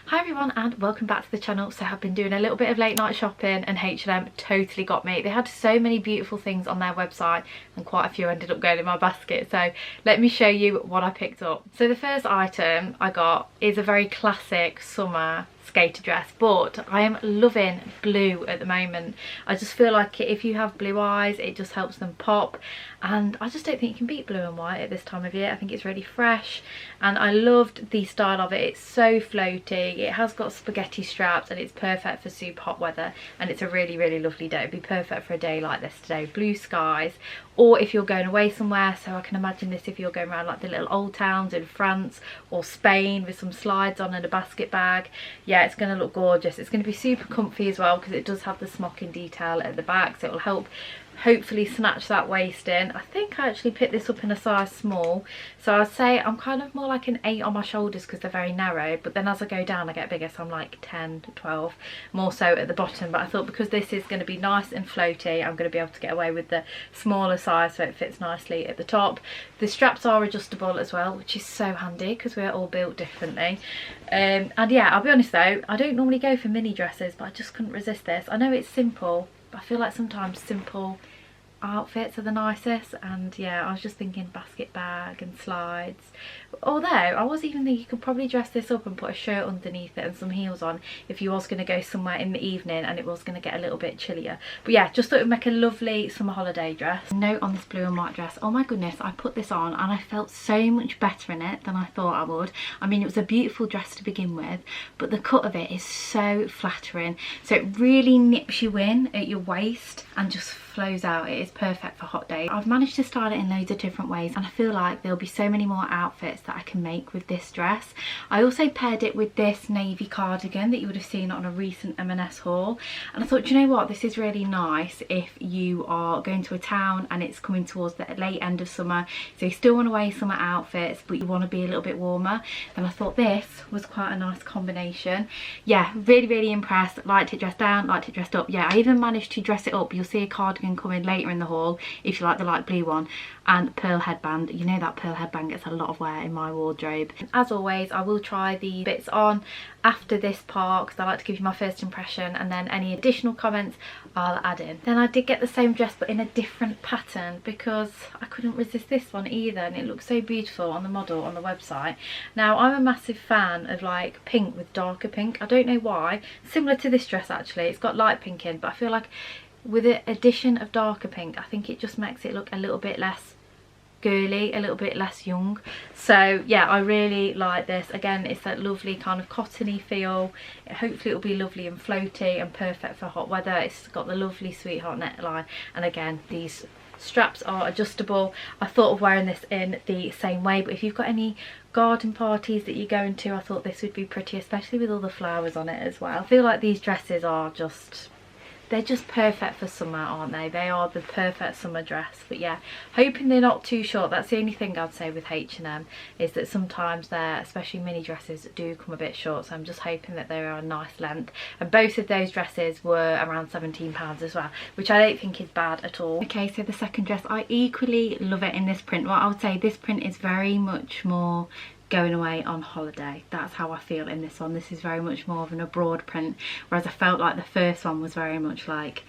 Hi everyone and welcome back to the channel. So I've been doing a little bit of late night shopping and H&M totally got me. They had so many beautiful things on their website and quite a few ended up going in my basket. So let me show you what I picked up. So the first item I got is a very classic summer skater dress, but I am loving blue at the moment. I just feel like if you have blue eyes it just helps them pop, and I just don't think you can beat blue and white at this time of year. I think it's really fresh and I loved the style of it. It's so floaty, it has got spaghetti straps and it's perfect for super hot weather, and it's a really lovely day. It'd be perfect for a day like this today, blue skies, or if you're going away somewhere. So I can imagine this if you're going around like the little old towns in France or Spain with some slides on and a basket bag. Yeah, it's going to look gorgeous. It's going to be super comfy as well because it does have the smocking detail at the back, so it will help hopefully snatch that waist in. I think I actually picked this up in a size small, so I'd say I'm kind of more like an 8 on my shoulders because they're very narrow, but then as I go down I get bigger, so I'm like 10 to 12 more so at the bottom. But I thought because this is going to be nice and floaty, I'm going to be able to get away with the smaller size so it fits nicely at the top. The straps are adjustable as well, which is so handy because we're all built differently. And yeah, I'll be honest though, I don't normally go for mini dresses, but I just couldn't resist this. I know it's simple, but I feel like sometimes simple outfits are the nicest, and yeah, I was just thinking basket bag and slides. Although I was even thinking you could probably dress this up and put a shirt underneath it and some heels on if you was going to go somewhere in the evening and it was going to get a little bit chillier. But yeah, just thought it would make a lovely summer holiday dress. Note on this blue and white dress, oh my goodness, I put this on and I felt so much better in it than I thought I would. I mean, it was a beautiful dress to begin with, but the cut of it is so flattering, so it really nips you in at your waist and just flows out. It is perfect for hot days. I've managed to style it in loads of different ways and I feel like there'll be so many more outfits that I can make with this dress. I also paired it with this navy cardigan that you would have seen on a recent M&S haul, and I thought, you know what, this is really nice if you are going to a town and it's coming towards the late end of summer, so you still want to wear summer outfits but you want to be a little bit warmer. And I thought this was quite a nice combination. Yeah, really impressed. Liked it dressed down, liked it dressed up. Yeah, I even managed to dress it up. You'll see a cardigan coming later in the haul if you like the light blue one, and pearl headband. You know that pearl headband gets a lot of wear in my wardrobe. As always, I will try the bits on after this part because I like to give you my first impression, and then any additional comments I'll add in. Then I did get the same dress but in a different pattern because I couldn't resist this one either, and it looks so beautiful on the model on the website. Now I'm a massive fan of like pink with darker pink. I don't know why. Similar to this dress actually, it's got light pink in, but I feel like with the addition of darker pink I think it just makes it look a little bit less girly, a little bit less young. So yeah, I really like this. Again, it's that lovely kind of cottony feel. Hopefully it'll be lovely and floaty and perfect for hot weather. It's got the lovely sweetheart neckline, and again these straps are adjustable. I thought of wearing this in the same way, but if you've got any garden parties that you're going to, I thought this would be pretty, especially with all the flowers on it as well. I feel like these dresses are just, they're just perfect for summer, aren't they? They are the perfect summer dress. But yeah, hoping they're not too short. That's the only thing I'd say with H&M, is that sometimes their, especially mini dresses, do come a bit short. So I'm just hoping that they are a nice length. And both of those dresses were around £17 as well, which I don't think is bad at all. Okay, so the second dress, I equally love it in this print. Well, I would say this print is very much more going away on holiday. That's how I feel in this one. This is very much more of an abroad print, whereas I felt like the first one was very much like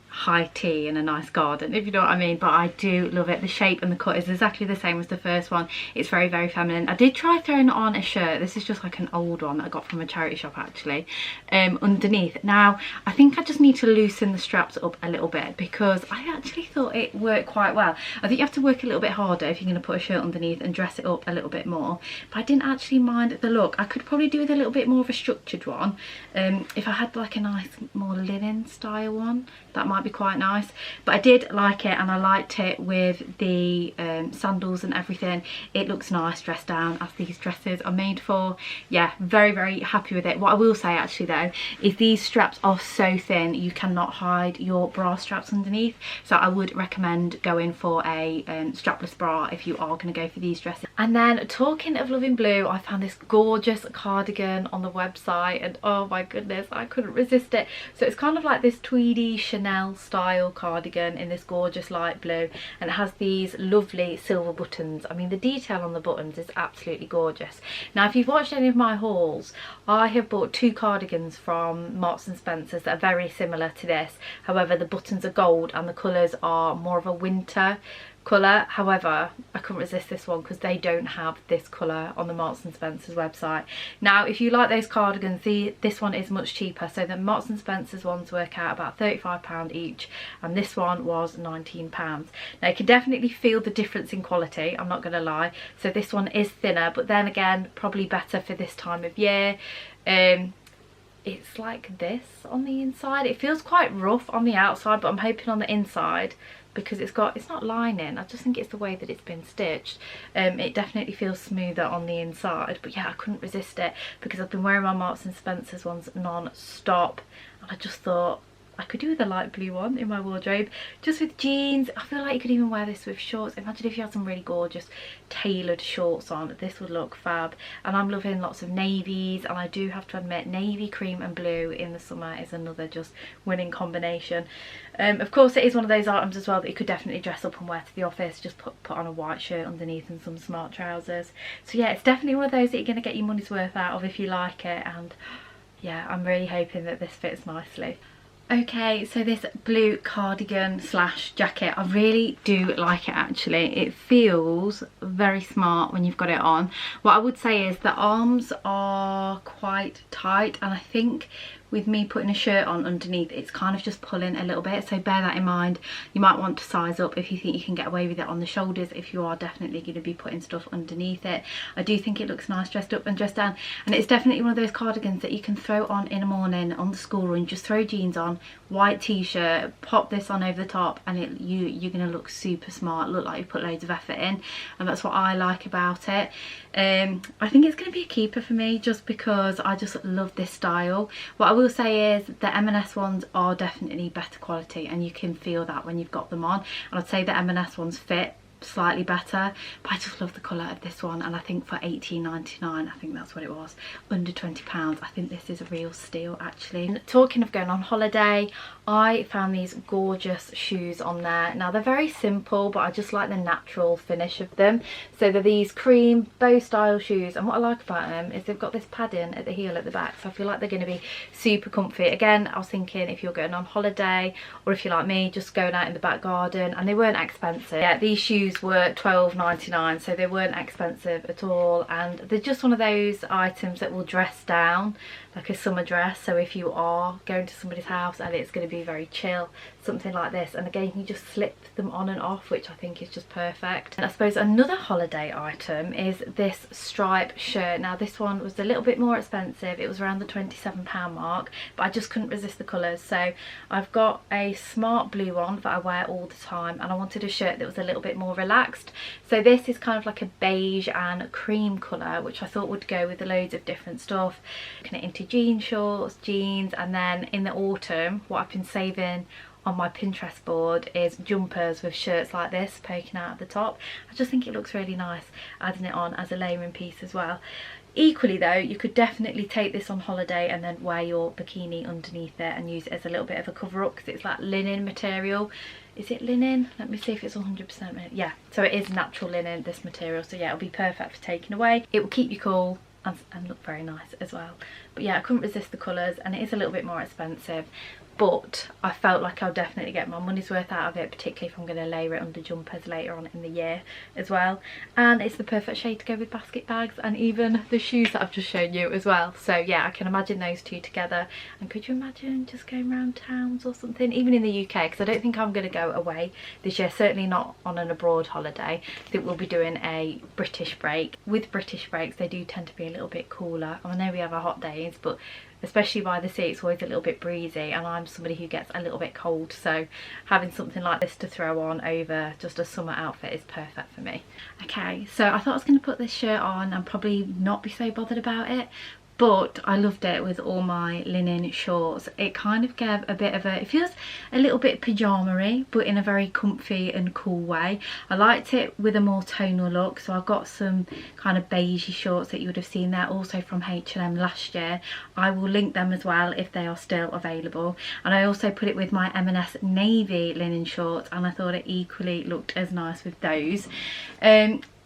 high tea in a nice garden, if you know what I mean. But I do love it. The shape and the cut is exactly the same as the first one. It's very feminine. I did try throwing on a shirt. This is just like an old one that I got from a charity shop actually, underneath. Now I think I just need to loosen the straps up a little bit because I actually thought it worked quite well. I think you have to work a little bit harder if you're going to put a shirt underneath and dress it up a little bit more, but I didn't actually mind the look. I could probably do with a little bit more of a structured one. If I had like a nice more linen style one, that might be quite nice. But I did like it, and I liked it with the sandals and everything. It looks nice dressed down, as these dresses are made for. Yeah, very happy with it. What I will say actually though is these straps are so thin you cannot hide your bra straps underneath, so I would recommend going for a strapless bra if you are going to go for these dresses. And then talking of loving blue, I found this gorgeous cardigan on the website, and oh my goodness, I couldn't resist it. So it's kind of like this tweedy Chanel Chanel style cardigan in this gorgeous light blue, and it has these lovely silver buttons. I mean, the detail on the buttons is absolutely gorgeous. Now, if you've watched any of my hauls, I have bought 2 cardigans from Marks and Spencer's that are very similar to this. However, the buttons are gold and the colours are more of a winter colour. However, I couldn't resist this one because they don't have this colour on the Marks and Spencer's website. Now, if you like those cardigans, this one is much cheaper. So the Marks and Spencer's ones work out about £35 each, and this one was £19. Now, you can definitely feel the difference in quality, I'm not going to lie. So this one is thinner, but then again, probably better for this time of year. It's like this on the inside. It feels quite rough on the outside, but I'm hoping on the inside, because it's not lining, I just think it's the way that it's been stitched, it definitely feels smoother on the inside. But yeah, I couldn't resist it because I've been wearing my Marks and Spencer's ones non-stop, and I just thought I could do with a light blue one in my wardrobe, just with jeans. I feel like you could even wear this with shorts. Imagine if you had some really gorgeous tailored shorts on, this would look fab. And I'm loving lots of navies, and I do have to admit, navy, cream and blue in the summer is another just winning combination. Of course, it is one of those items as well that you could definitely dress up and wear to the office. Just put on a white shirt underneath and some smart trousers. So yeah, it's definitely one of those that you're going to get your money's worth out of if you like it. And yeah, I'm really hoping that this fits nicely. Okay, so this blue cardigan slash jacket, I really do like it actually. It feels very smart when you've got it on. What I would say is the arms are quite tight, and I think with me putting a shirt on underneath, it's kind of just pulling a little bit, so bear that in mind. You might want to size up if you think you can get away with it on the shoulders, if you are definitely going to be putting stuff underneath it. I do think it looks nice dressed up and dressed down, and it's definitely one of those cardigans that you can throw on in the morning on the school run. Just throw jeans on, white t-shirt, pop this on over the top, and you're going to look super smart, look like you put loads of effort in, and that's what I like about it. I think it's going to be a keeper for me just because I just love this style. What I will say is the M&S ones are definitely better quality, and you can feel that when you've got them on, and I'd say the M&S ones fit slightly better, but I just love the colour of this one, and I think for £18.99, I think that's what it was, under £20, I think this is a real steal actually. And talking of going on holiday, I found these gorgeous shoes on there. Now they're very simple, but I just like the natural finish of them. So they're these cream bow style shoes, and what I like about them is they've got this padding at the heel at the back, so I feel like they're going to be super comfy. Again, I was thinking if you're going on holiday, or if you're like me just going out in the back garden, and they weren't expensive. Yeah, these shoes were £12.99, so they weren't expensive at all, and they're just one of those items that will dress down like a summer dress. So if you are going to somebody's house and it's going to be very chill, something like this, and again you can just slip them on and off, which I think is just perfect. And I suppose another holiday item is this stripe shirt. Now this one was a little bit more expensive, it was around the £27 mark, but I just couldn't resist the colours. So I've got a smart blue one that I wear all the time, and I wanted a shirt that was a little bit more relaxed. So this is kind of like a beige and cream colour, which I thought would go with loads of different stuff. Looking into jean shorts, jeans, and then in the autumn what I've been saving on my Pinterest board is jumpers with shirts like this poking out at the top. I just think it looks really nice adding it on as a layering piece as well. Equally though, you could definitely take this on holiday and then wear your bikini underneath it and use it as a little bit of a cover up, because it's like linen material. Is it linen? Let me see if it's 100% linen. Yeah, so it is natural linen, this material, so yeah, it'll be perfect for taking away. It will keep you cool and look very nice as well. But yeah, I couldn't resist the colours, and it is a little bit more expensive, but I felt like I'll definitely get my money's worth out of it, particularly if I'm going to layer it under jumpers later on in the year as well. And it's the perfect shade to go with basket bags and even the shoes that I've just shown you as well. So yeah, I can imagine those two together. And could you imagine just going around towns or something, even in the UK, because I don't think I'm going to go away this year, certainly not on an abroad holiday. I think we'll be doing a British break. With British breaks, they do tend to be a little bit cooler. I know we have our hot days, but especially by the sea it's always a little bit breezy, and I'm somebody who gets a little bit cold, so having something like this to throw on over just a summer outfit is perfect for me. Okay, so I thought I was going to put this shirt on and probably not be so bothered about it, but I loved it with all my linen shorts. It kind of gave a bit of a, it feels a little bit pyjama-y, but in a very comfy and cool way. I liked it with a more tonal look, so I've got some kind of beigey shorts that you would have seen there, also from H&M last year. I will link them as well if they are still available. And I also put it with my M&S navy linen shorts, and I thought it equally looked as nice with those.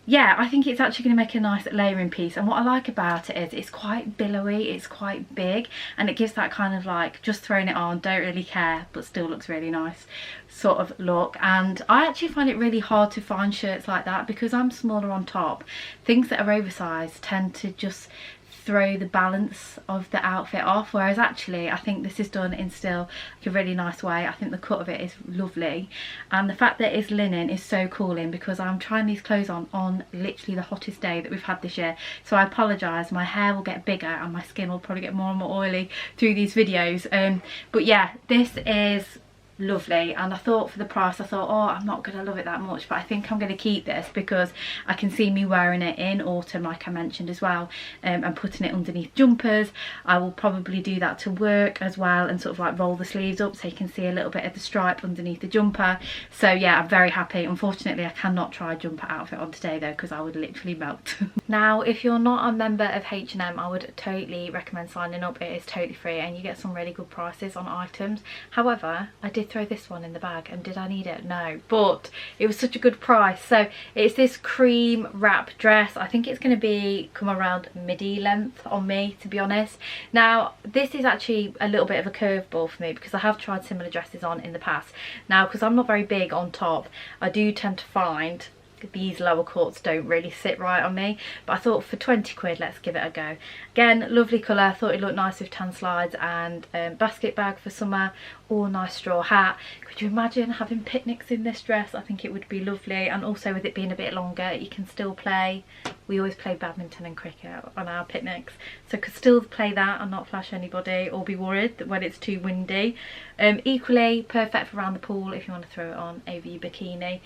Yeah, I think it's actually going to make a nice layering piece, and what I like about it is it's quite billowy, it's quite big, and it gives that kind of like just throwing it on, don't really care but still looks really nice sort of look. And I actually find it really hard to find shirts like that because I'm smaller on top. Things that are oversized tend to just throw the balance of the outfit off, whereas actually I think this is done in still like a really nice way. I think the cut of it is lovely, and the fact that it's linen is so cooling because I'm trying these clothes on literally the hottest day that we've had this year, so I apologise, my hair will get bigger and my skin will probably get more and more oily through these videos, but yeah, this is lovely. And I thought for the price, I thought, oh, I'm not gonna love it that much, but I think I'm gonna keep this because I can see me wearing it in autumn, like I mentioned as well, and putting it underneath jumpers. I will probably do that to work as well, and sort of like roll the sleeves up so you can see a little bit of the stripe underneath the jumper. So yeah, I'm very happy. Unfortunately, I cannot try a jumper outfit on today though, because I would literally melt. Now, if you're not a member of H&M, I would totally recommend signing up. It is totally free and you get some really good prices on items. However, I did throw this one in the bag, and did I need it? No, but it was such a good price. So it's this cream wrap dress. I think it's going to be come around midi length on me, to be honest. Now this is actually a little bit of a curveball for me because I have tried similar dresses on in the past. Now, because I'm not very big on top, I do tend to find these lower cuts don't really sit right on me, but I thought for 20 quid let's give it a go. Again, lovely colour. I thought it looked nice with tan slides and basket bag for summer, or a nice straw hat. Could you imagine having picnics in this dress? I think it would be lovely, and also with it being a bit longer you can still play. We always play badminton and cricket on our picnics, so could still play that and not flash anybody or be worried that when it's too windy. Equally perfect for around the pool if you want to throw it on over your bikini.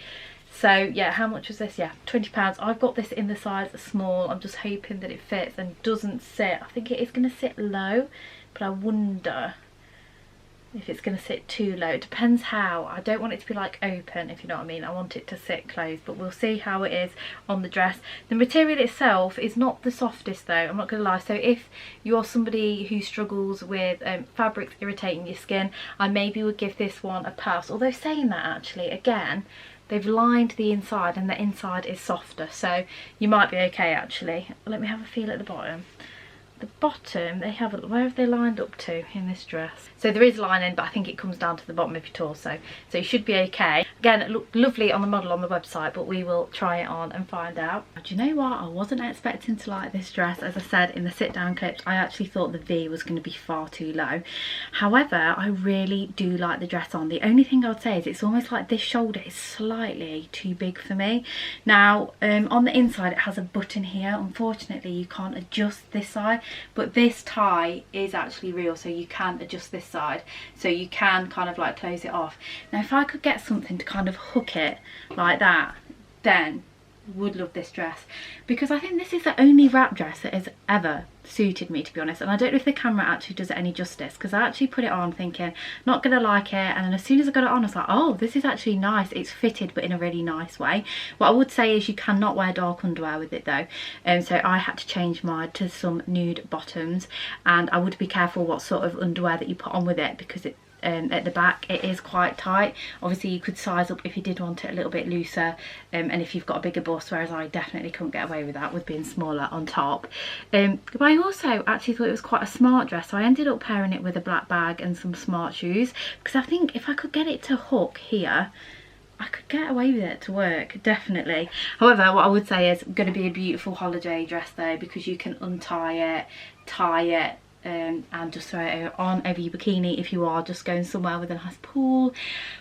So yeah, how much was this? Yeah, £20. I've got this in the size small. I'm just hoping that it fits and doesn't sit. I think it is going to sit low, but I wonder if it's going to sit too low. It depends how. I don't want it to be like open, if you know what I mean. I want it to sit closed, but we'll see how it is on the dress. The material itself is not the softest though, I'm not going to lie. So if you're somebody who struggles with fabrics irritating your skin, I maybe would give this one a pass. Although saying that, actually, again, they've lined the inside and the inside is softer, so you might be okay actually. Let me have a feel at the bottom. The bottom, they haven't, where have they lined up to in this dress? So there is lining, but I think it comes down to the bottom of your torso, so you should be okay. Again, it looked lovely on the model on the website, but we will try it on and find out. Do you know what? I wasn't expecting to like this dress. As I said in the sit down clips, I actually thought the V was going to be far too low. However, I really do like the dress on. The only thing I would say is it's almost like this shoulder is slightly too big for me. Now, on the inside it has a button here. Unfortunately, you can't adjust this side, but this tie is actually real, so you can adjust this side, so you can kind of like close it off. Now if I could get something to kind of hook it like that, then would love this dress, because I think this is the only wrap dress that has ever suited me, to be honest. And I don't know if the camera actually does it any justice, because I actually put it on thinking not gonna like it, and then as soon as I got it on I was like, oh, this is actually nice. It's fitted but in a really nice way. What I would say is you cannot wear dark underwear with it though, so I had to change mine to some nude bottoms, and I would be careful what sort of underwear that you put on with it, because it at the back it is quite tight. Obviously you could size up if you did want it a little bit looser, and if you've got a bigger bust, whereas I definitely couldn't get away with that with being smaller on top. But I also actually thought it was quite a smart dress, so I ended up pairing it with a black bag and some smart shoes, because I think if I could get it to hook here, I could get away with it to work, definitely. However, what I would say is going to be a beautiful holiday dress though, because you can untie it, tie it, and just throw it on over your bikini if you are just going somewhere with a nice pool,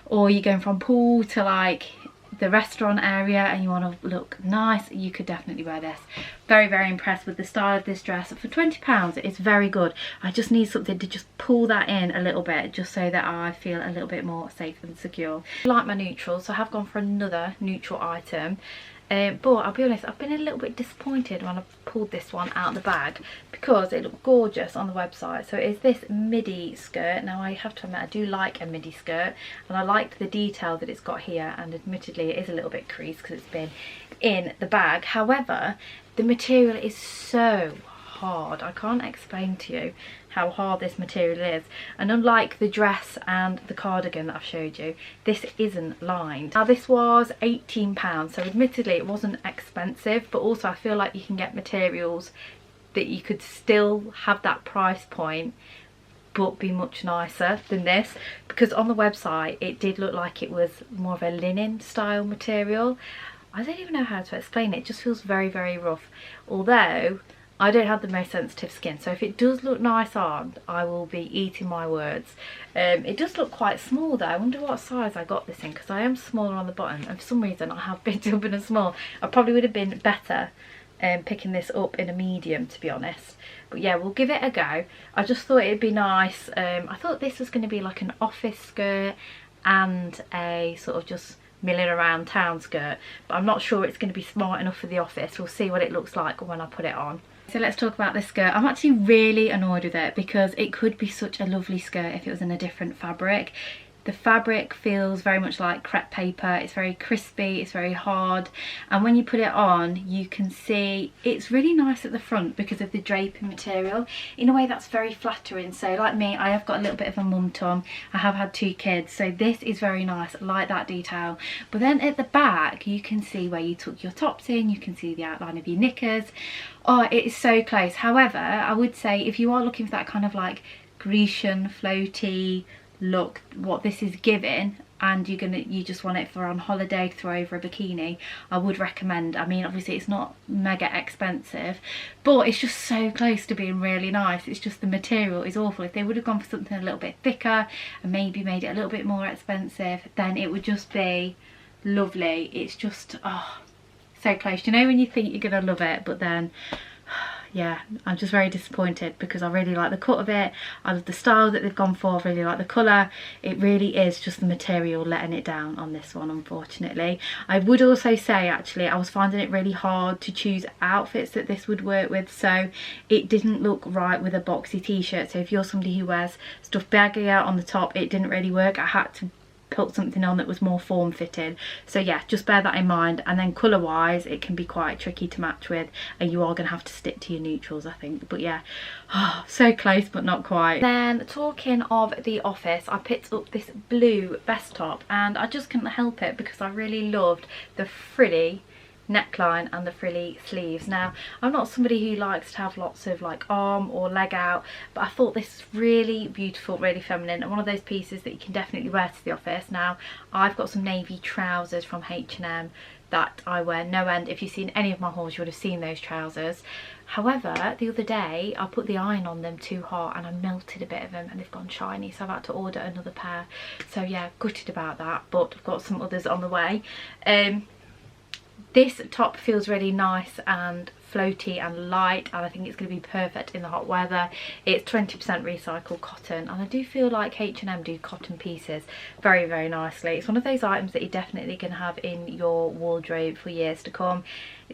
or you're going from pool to like the restaurant area and you want to look nice. You could definitely wear this. Very, very impressed with the style of this dress. For £20 it's very good. I just need something to just pull that in a little bit, just so that I feel a little bit more safe and secure. I like my neutrals, so I have gone for another neutral item. but I'll be honest, I've been a little bit disappointed when I've pulled this one out of the bag because it looked gorgeous on the website. So it is this midi skirt. Now I have to admit I do like a midi skirt, and I liked the detail that it's got here, and admittedly it is a little bit creased because it's been in the bag. However, the material is so hard. I can't explain to you how hard this material is, and unlike the dress and the cardigan that I've showed you, this isn't lined. Now this was £18, so admittedly it wasn't expensive, but also I feel like you can get materials that you could still have that price point but be much nicer than this, because on the website it did look like it was more of a linen style material. I don't even know how to explain it. It just feels very, very rough, although I don't have the most sensitive skin, so if it does look nice on, I will be eating my words. It does look quite small though. I wonder what size I got this in, because I am smaller on the bottom and for some reason I have picked it up in a small. I probably would have been better picking this up in a medium, to be honest. But yeah, we'll give it a go. I just thought it'd be nice. I thought this was going to be like an office skirt and a sort of just milling around town skirt, but I'm not sure it's going to be smart enough for the office. We'll see what it looks like when I put it on. So let's talk about this skirt. I'm actually really annoyed with it because it could be such a lovely skirt if it was in a different fabric. The fabric feels very much like crepe paper. It's very crispy, it's very hard, and when you put it on you can see it's really nice at the front because of the draping material. In a way that's very flattering. So like me, I have got a little bit of a mum tum. I have had 2 kids, so this is very nice. I like that detail. But then at the back you can see where you tuck your tops in, you can see the outline of your knickers. Oh, it is so close. However, I would say if you are looking for that kind of like Grecian floaty look, what this is giving, and you just want it for on holiday to throw over a bikini, I would recommend. I mean, obviously it's not mega expensive, but it's just so close to being really nice. It's just the material is awful. If they would have gone for something a little bit thicker and maybe made it a little bit more expensive, then it would just be lovely. It's just, oh, so close. You know when you think you're gonna love it, but then yeah, I'm just very disappointed because I really like the cut of it. I love the style that they've gone for. I really like the colour. It really is just the material letting it down on this one, unfortunately. I would also say actually I was finding it really hard to choose outfits that this would work with, so it didn't look right with a boxy t-shirt. So if you're somebody who wears stuff baggy out on the top, it didn't really work. I had to put something on that was more form fitted. So yeah, just bear that in mind. And then colour wise it can be quite tricky to match with, and you are going to have to stick to your neutrals, I think. But yeah, oh, so close but not quite. Then talking of the office, I picked up this blue vest top and I just couldn't help it because I really loved the frilly neckline and the frilly sleeves. Now I'm not somebody who likes to have lots of like arm or leg out, but I thought this is really beautiful, really feminine, and one of those pieces that you can definitely wear to the office. Now I've got some navy trousers from H&M that I wear no end. If you've seen any of my hauls you would have seen those trousers. However, the other day I put the iron on them too hot and I melted a bit of them and they've gone shiny, so I've had to order another pair. So yeah, gutted about that, but I've got some others on the way. This top feels really nice and floaty and light, and I think it's going to be perfect in the hot weather. It's 20% recycled cotton, and I do feel like H&M do cotton pieces very, very nicely. It's one of those items that you're definitely going to have in your wardrobe for years to come.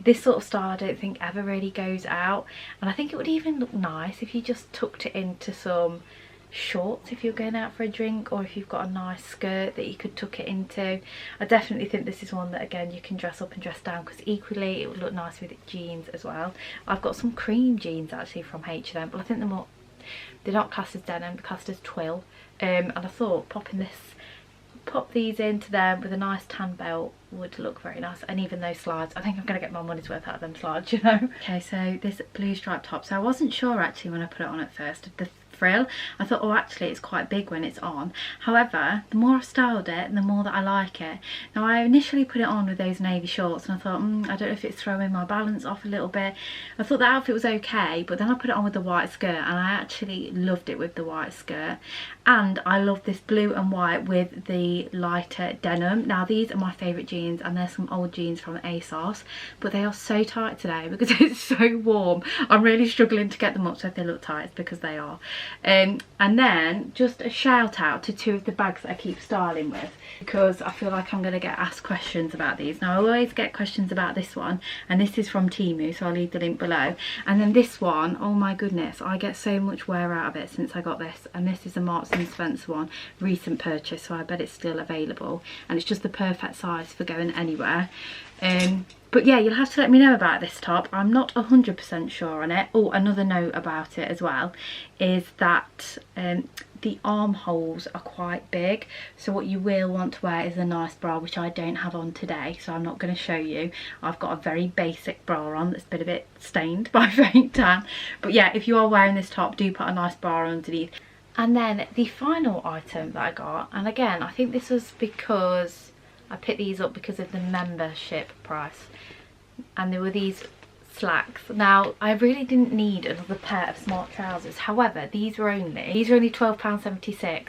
This sort of style I don't think ever really goes out, and I think it would even look nice if you just tucked it into some shorts if you're going out for a drink, or if you've got a nice skirt that you could tuck it into. I definitely think this is one that again you can dress up and dress down, because equally it would look nice with jeans as well. I've got some cream jeans actually from H&M, but I think they're not classed as denim, they're classed as twill, and I thought pop these into them with a nice tan belt would look very nice, and even those slides, I think I'm going to get my money's worth out of them slides, you know. Okay, so this blue striped top, so I wasn't sure actually when I put it on at first, the frill, I thought, oh actually it's quite big when it's on. However, the more I've styled it, the more that I like it. Now I initially put it on with those navy shorts and I thought, I don't know if it's throwing my balance off a little bit. I thought the outfit was okay, but then I put it on with the white skirt and I actually loved it with the white skirt. And I love this blue and white with the lighter denim. Now these are my favourite jeans, and there's some old jeans from ASOS, but they are so tight today because it's so warm. I'm really struggling to get them up, so if they look tight it's because they are. And then just a shout out to 2 of the bags that I keep styling with, because I feel like I'm going to get asked questions about these. Now I always get questions about this one, and this is from Temu, so I'll leave the link below. And then this one, oh my goodness, I get so much wear out of it since I got this. And this is a Marks and Spencer one, recent purchase, so I bet it's still available, and it's just the perfect size for going anywhere. But yeah, you'll have to let me know about this top. I'm not 100% sure on it. Oh, another note about it as well is that the armholes are quite big, so what you will want to wear is a nice bra, which I don't have on today, so I'm not going to show you. I've got a very basic bra on that's been a bit stained by fake tan. But yeah, if you are wearing this top, do put a nice bra underneath. And then the final item that I got, and again, I think this was because I picked these up because of the membership price, and there were these slacks. Now I really didn't need another pair of smart trousers, however these were only £12.76,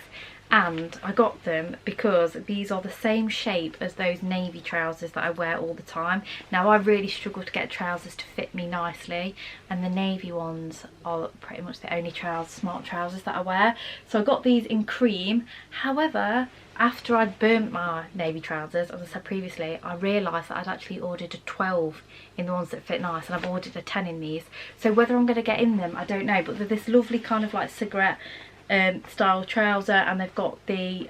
and I got them because these are the same shape as those navy trousers that I wear all the time. Now I really struggle to get trousers to fit me nicely, and the navy ones are pretty much the only smart trousers that I wear. So I got these in cream. However, after I'd burnt my navy trousers, as I said previously, I realised that I'd actually ordered a 12 in the ones that fit nice, and I've ordered a 10 in these. So whether I'm going to get in them, I don't know, but they're this lovely kind of like cigarette style trouser, and they've got the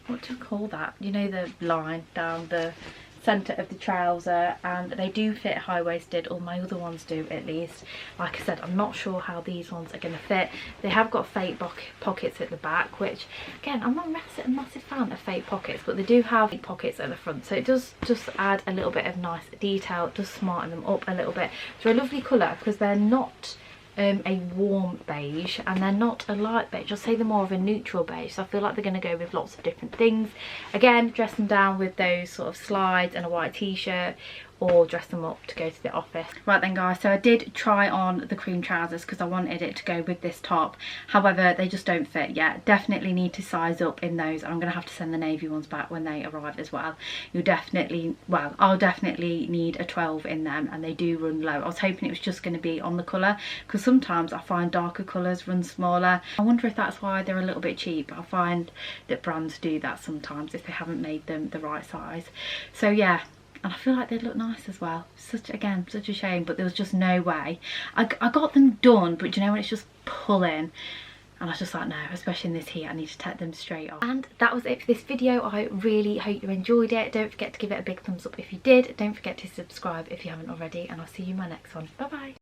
what do you call that, you know, the line down the centre of the trouser, and they do fit high-waisted, or my other ones do at least. Like I said, I'm not sure how these ones are going to fit. They have got fake pockets at the back, which again, I'm not a massive fan of fake pockets, but they do have fake pockets at the front, so it does just add a little bit of nice detail. It does smarten them up a little bit. They're a lovely colour because they're not a warm beige, and they're not a light beige. I'll say they're more of a neutral beige, so I feel like they're going to go with lots of different things. Again, dress them down with those sort of slides and a white t-shirt, or dress them up to go to the office. Right then guys, so I did try on the cream trousers because I wanted it to go with this top. However, they just don't fit yet. Definitely need to size up in those. I'm going to have to send the navy ones back when they arrive as well. You'll definitely, well, I'll definitely need a 12 in them, and they do run low. I was hoping it was just going to be on the colour, because sometimes I find darker colours run smaller. I wonder if that's why they're a little bit cheap. I find that brands do that sometimes if they haven't made them the right size. So yeah, and I feel like they'd look nice as well. Such a shame, but there was just no way. I got them done, but you know when it's just pulling, and I was just like, no, especially in this heat, I need to take them straight off. And that was it for this video. I really hope you enjoyed it. Don't forget to give it a big thumbs up if you did. Don't forget to subscribe if you haven't already, and I'll see you in my next one. Bye bye.